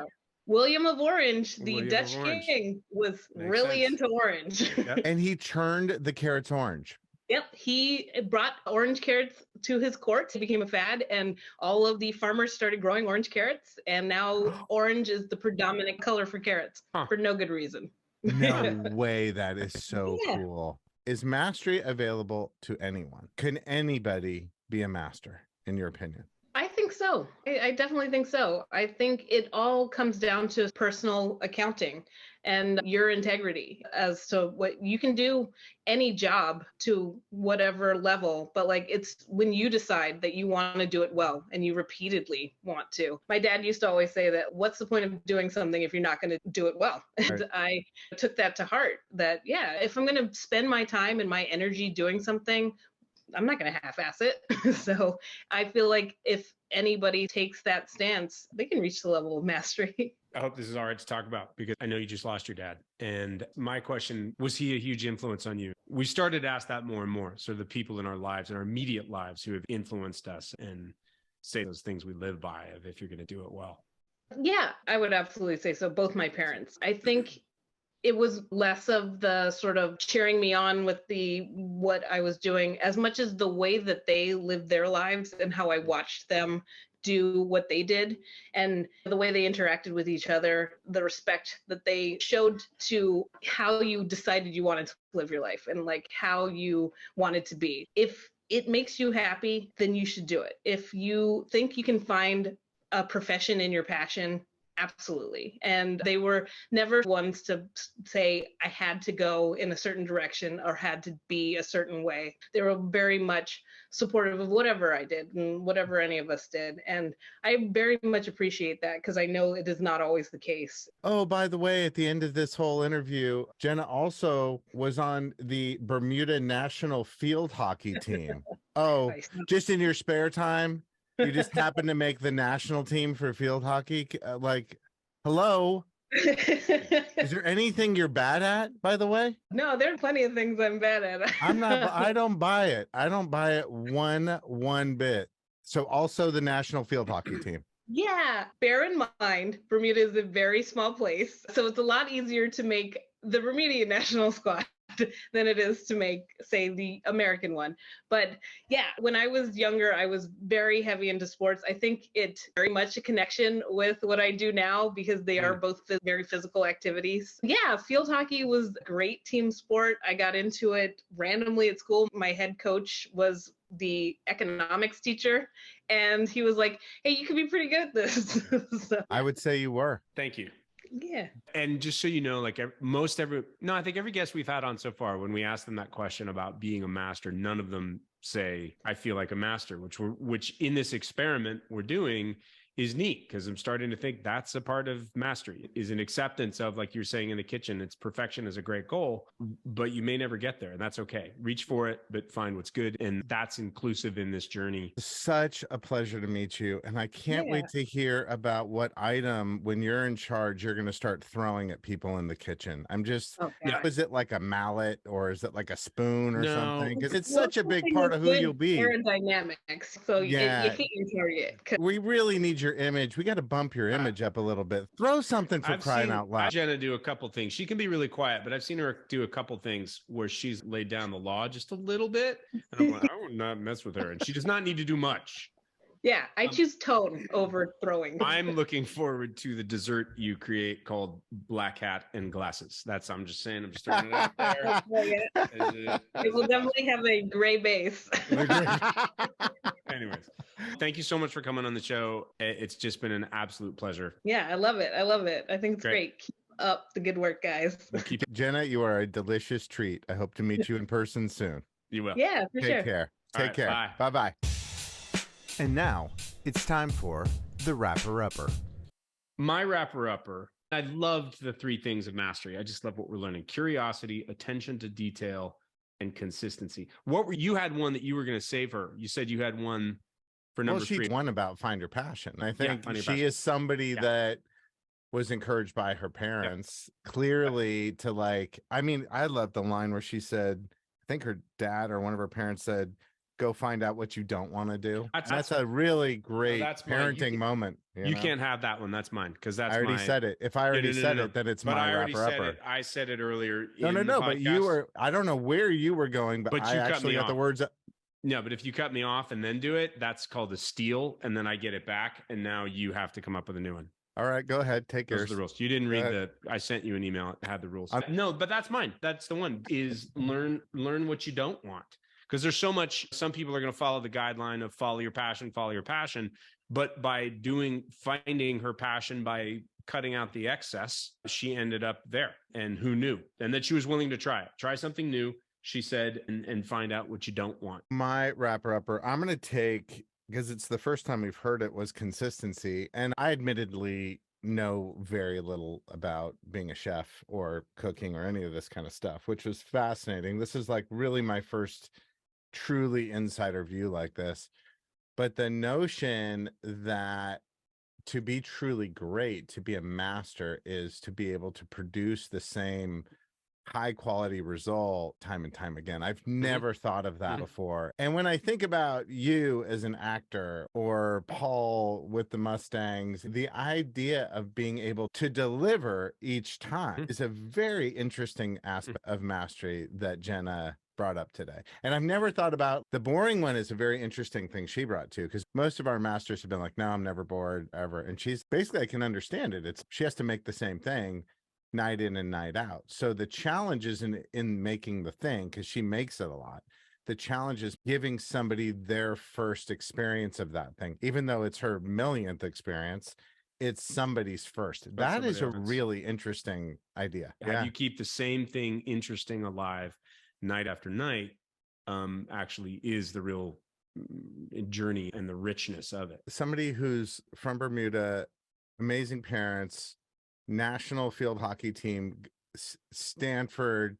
William of Orange, the Dutch king, was really into orange. Yep. And he turned the carrots orange. Yep. He brought orange carrots to his court. It became a fad, and all of the farmers started growing orange carrots. And now orange is the predominant color for carrots for no good reason. No way. That is so cool. Is mastery available to anyone? Can anybody be a master, in your opinion? I think so. I definitely think so. I think it all comes down to personal accounting and your integrity as to what you can do any job to whatever level. But like, it's when you decide that you want to do it well and you repeatedly want to. My dad used to always say that, what's the point of doing something if you're not going to do it well? And I took that to heart that, if I'm going to spend my time and my energy doing something, I'm not going to half-ass it. So I feel like if anybody takes that stance, they can reach the level of mastery. I hope this is all right to talk about, because I know you just lost your dad. And my question, was he a huge influence on you? We started to ask that more and more. So the people in our lives, in our immediate lives, who have influenced us and say those things we live by of if you're going to do it well. Yeah, I would absolutely say so. Both my parents. I think it was less of the sort of cheering me on with what I was doing, as much as the way that they lived their lives and how I watched them do what they did, and the way they interacted with each other, the respect that they showed to how you decided you wanted to live your life and like how you wanted to be. If it makes you happy, then you should do it. If you think you can find a profession in your passion, absolutely. And they were never ones to say I had to go in a certain direction or had to be a certain way. They were very much supportive of whatever I did and whatever any of us did. And I very much appreciate that, because I know it is not always the case. Oh, by the way, at the end of this whole interview, Jennah also was on the Bermuda national field hockey team. Oh, just in your spare time? You just happen to make the national team for field hockey? Like, hello? Is there anything you're bad at, by the way? No, there are plenty of things I'm bad at. I don't buy it. I don't buy it one bit. So also the national field hockey team. Yeah. Bear in mind, Bermuda is a very small place. So it's a lot easier to make the Bermudian national squad. than it is to make, say, the American one. But yeah, when I was younger, I was very heavy into sports. I think it very much a connection with what I do now because they are both very physical activities. Yeah, field hockey was a great team sport. I got into it randomly at school. My head coach was the economics teacher, and he was like, hey, you could be pretty good at this. So, I would say you were. Thank you. yeah. And just so you know, like I think every guest we've had on so far, when we ask them that question about being a master, none of them say, I feel like a master, which in this experiment we're doing is neat, because I'm starting to think that's a part of mastery, is an acceptance of, like you're saying in the kitchen, it's perfection is a great goal, but you may never get there, and that's okay. Reach for it, but find what's good. And that's inclusive in this journey. Such a pleasure to meet you. And I can't wait to hear about what item, when you're in charge, you're going to start throwing at people in the kitchen. I'm just, is it like a mallet or is it like a spoon or something? Because it's such a big part of who you'll be. Aerodynamics. So you hit your target. We really need your image. We got to bump your image up a little bit. Throw something for crying out loud. Jennah do a couple things. She can be really quiet, but I've seen her do a couple things where she's laid down the law just a little bit. And I'm like, I would not mess with her. And she does not need to do much. Yeah, I choose tone over throwing. I'm looking forward to the dessert you create called black hat and glasses. I'm just saying, I'm just throwing it out there. It will definitely have a gray base. Anyways, thank you so much for coming on the show. It's just been an absolute pleasure. Yeah, I love it. I think it's great. Keep up the good work, guys. Jennah, you are a delicious treat. I hope to meet you in person soon. You will. Yeah, for sure. Take care. Take care. Bye-bye. And now it's time for the wrapper-upper. My wrapper-upper, I loved the 3 things of mastery. I just love what we're learning. Curiosity, attention to detail, and consistency. You had one that you were going to save her. You said you had one for number 3. She won about find your passion. I think she is somebody that was encouraged by her parents clearly to I love the line where she said, I think her dad or one of her parents said, go find out what you don't want to do. That's a really great parenting moment. You can't have that one. That's mine. Because I already said it. If I already said it, then it's my wrapper-upper. I said it earlier. No, but you were, I don't know where you were going, but I actually got the words. No, but if you cut me off and then do it, that's called a steal. And then I get it back. And now you have to come up with a new one. All right, go ahead. Take yours. Those are the rules. You didn't read I sent you an email. It had the rules. No, but that's mine. That's the one, is learn what you don't want. Because there's so much, some people are going to follow the guideline of follow your passion. But by finding her passion, by cutting out the excess, she ended up there. And who knew? And that she was willing to try something new, she said, and find out what you don't want. My wrapper-upper, I'm going to take, because it's the first time we've heard it, was consistency. And I admittedly know very little about being a chef or cooking or any of this kind of stuff, which was fascinating. This is really my first truly insider view like this. But the notion that to be truly great, to be a master, is to be able to produce the same high quality result time and time again. I've never thought of that before. And when I think about you as an actor, or Paul with the Mustangs, the idea of being able to deliver each time is a very interesting aspect of mastery that Jennah brought up today. And I've never thought about the boring one. Is a very interesting thing she brought too, because most of our masters have been like, no, I'm never bored ever. And she's basically, I can understand it. She has to make the same thing night in and night out. So the challenge is in making the thing, because she makes it a lot. The challenge is giving somebody their first experience of that thing, even though it's her millionth experience. It's somebody's first. That is a really interesting idea. How you keep the same thing interesting alive night after night actually is the real journey and the richness of it. Somebody who's from Bermuda, amazing parents, national field hockey team, Stanford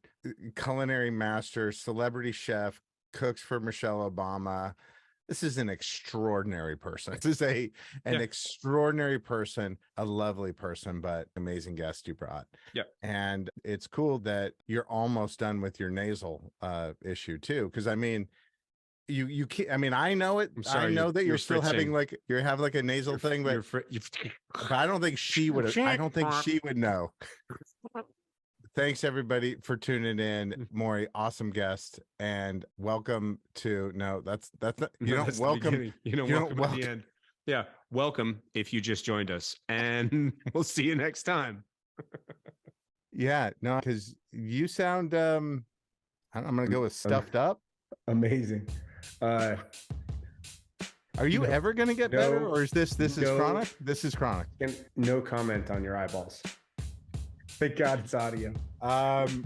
culinary master, celebrity chef, cooks for Michelle Obama. This is an extraordinary person. This is an extraordinary person, a lovely person, but amazing guest you brought. Yeah. And it's cool that you're almost done with your nasal issue too. Because I mean, you can't, I mean, I know it. I know that you're still having you have a nasal thing, but I don't think she would. I don't think she would know. Thanks everybody for tuning in. Maury, awesome guest, and welcome to that's not, you don't That's the welcome. beginning. You don't welcome at the end. Yeah, welcome if you just joined us, and we'll see you next time. Yeah, no, because you sound. I'm gonna go with stuffed up. Amazing. Are you ever gonna get better, or is this is chronic? This is chronic. And no comment on your eyeballs. Thank God it's audio.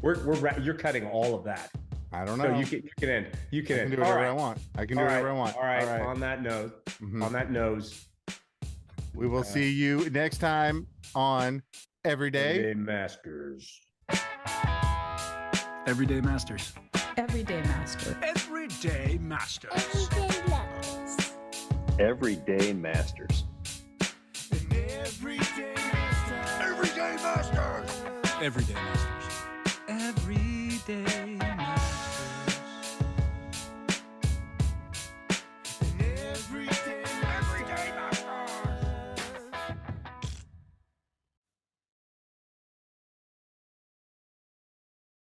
You're cutting all of that. I don't know. No, you can end. You can I end. can do whatever I want. I can do whatever I want. All right. On that note, we will see you next time on Everyday Masters. Everyday Masters. Everyday Master. Everyday Masters. Everyday Masters. Everyday Masters. Everyday Masters. Everyday Masters. Everyday Masters.